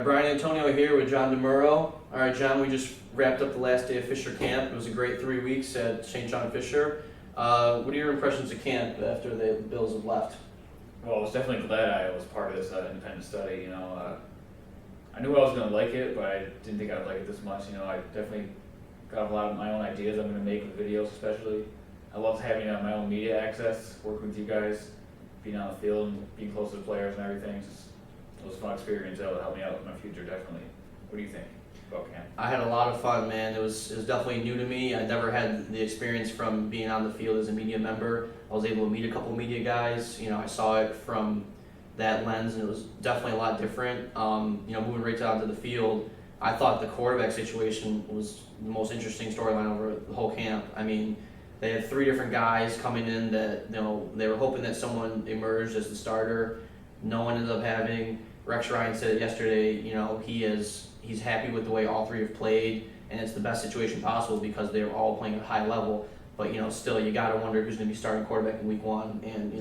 Brian Antonio here with John DiMuro. All right, John, we just wrapped up the last day of Fisher Camp. It was a great 3 weeks at St. John Fisher. What are your impressions of camp after the Bills have left? Well, I was definitely glad I was part of this independent study. I knew I was going to like it, but I didn't think I'd like it this much. I definitely got a lot of my own ideas I'm going to make with videos, especially. I love having my own media access, working with you guys, being on the field, and being close to the players and everything. It was a fun experience. That'll help me out in my future, definitely. What do you think about camp? I had a lot of fun, man. It was definitely new to me. I never had the experience from being on the field as a media member. I was able to meet a couple media guys. I saw it from that lens, and it was definitely a lot different. Moving right down to the field, I thought the quarterback situation was the most interesting storyline over the whole camp. I mean, they had 3 different guys coming in that they were hoping that someone emerged as the starter. No one ended up having. Rex Ryan said it yesterday. He's happy with the way all 3 have played, and it's the best situation possible because they're all playing at a high level. But still, you got to wonder who's going to be starting quarterback in Week 1. And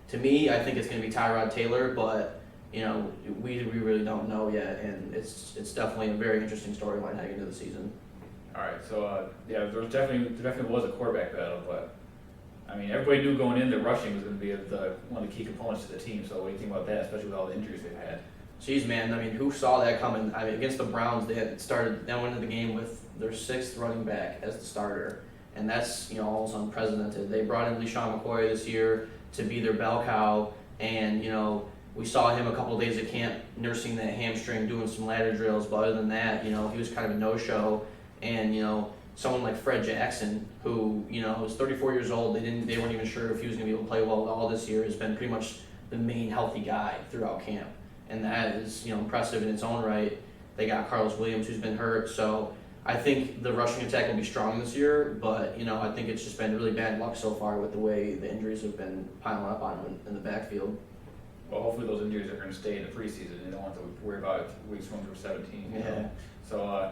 to me, I think it's going to be Tyrod Taylor, but we really don't know yet, and it's definitely a very interesting storyline heading into the season. All right, so there definitely was a quarterback battle, but I mean, everybody knew going in that rushing was going to be one of the key components to the team. So what do you think about that, especially with all the injuries they've had? Jeez, man. I mean, who saw that coming? I mean, against the Browns, they went into the game with their 6th running back as the starter, and that's almost unprecedented. They brought in LeSean McCoy this year to be their bell cow, and we saw him a couple of days at camp nursing that hamstring, doing some ladder drills. But other than that, he was kind of a no-show, and someone like Fred Jackson, who was 34 years old, they weren't even sure if he was going to be able to play well at all this year, has been pretty much the main healthy guy throughout camp, and that is impressive in its own right. They got Carlos Williams, who's been hurt, so I think the rushing attack will be strong this year. But I think it's just been really bad luck so far with the way the injuries have been piling up on them in the backfield. Well, hopefully those injuries are going to stay in the preseason. They don't have to worry about it weeks 1 through 17. Yeah. So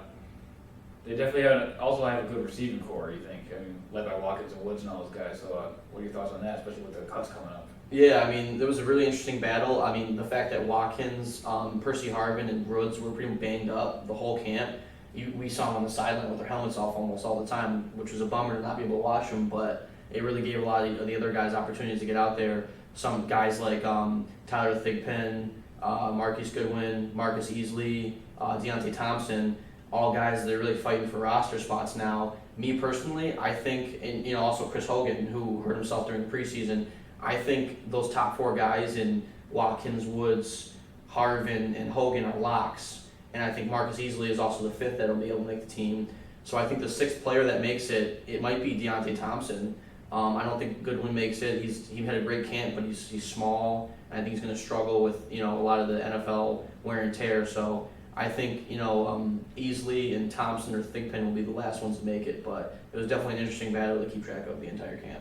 they definitely also have a good receiving core, you think? I mean, led by Watkins and Woods and all those guys. So what are your thoughts on that, especially with the cuts coming up? Yeah, I mean, there was a really interesting battle. I mean, the fact that Watkins, Percy Harvin, and Woods were pretty banged up the whole camp. We saw them on the sideline with their helmets off almost all the time, which was a bummer to not be able to watch them, but it really gave a lot of the other guys opportunities to get out there. Some guys like Tyler Thigpen, Marquise Goodwin, Marcus Easley, Deontay Thompson, all guys that are really fighting for roster spots now. Me personally, I think, and also Chris Hogan, who hurt himself during the preseason, I think those top 4 guys in Watkins, Woods, Harvin, and Hogan are locks. And I think Marcus Easley is also the 5th that'll be able to make the team. So I think the 6th player that makes it might be Deontay Thompson. I don't think Goodwin makes it. He had a great camp, but he's small. And I think he's going to struggle with a lot of the NFL wear and tear. So I think Easley and Thompson or Thigpen will be the last ones to make it. But it was definitely an interesting battle to keep track of the entire camp.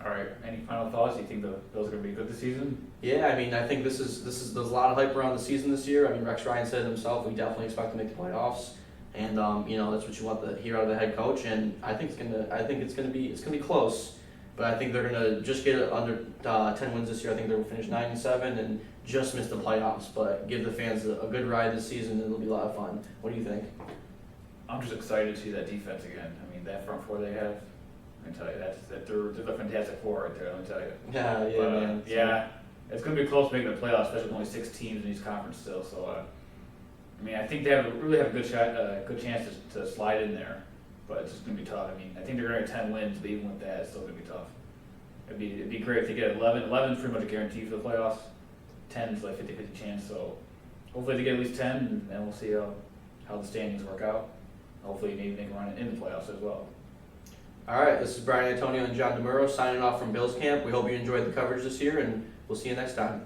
All right. Any final thoughts? Do you think the Bills are going to be good this season? Yeah, I mean, I think there's a lot of hype around the season this year. I mean, Rex Ryan said it himself, we definitely expect to make the playoffs, and that's what you want to hear out of the head coach. And I think it's gonna be close, but I think they're gonna just get under 10 wins this year. I think they'll finish 9-7 and just miss the playoffs, but give the fans a good ride this season, and it'll be a lot of fun. What do you think? I'm just excited to see that defense again. I mean, that front 4 they have. I can tell you they're a fantastic 4 right there. Let me tell you. Yeah, man. Yeah, it's going to be close making the playoffs, especially with only 6 teams in each conference still. So, I mean, I think they really have a good shot, good chance to slide in there, but it's just going to be tough. I mean, I think they're going to get 10 wins, but even with that, it's still going to be tough. It'd be great if they get 11. 11 is pretty much a guarantee for the playoffs. 10 is like 50-50 chance. So, hopefully they get at least 10, and then we'll see how the standings work out. Hopefully, maybe make a run in the playoffs as well. All right, this is Brian Antonio and John DiMuro signing off from Bills Camp. We hope you enjoyed the coverage this year, and we'll see you next time.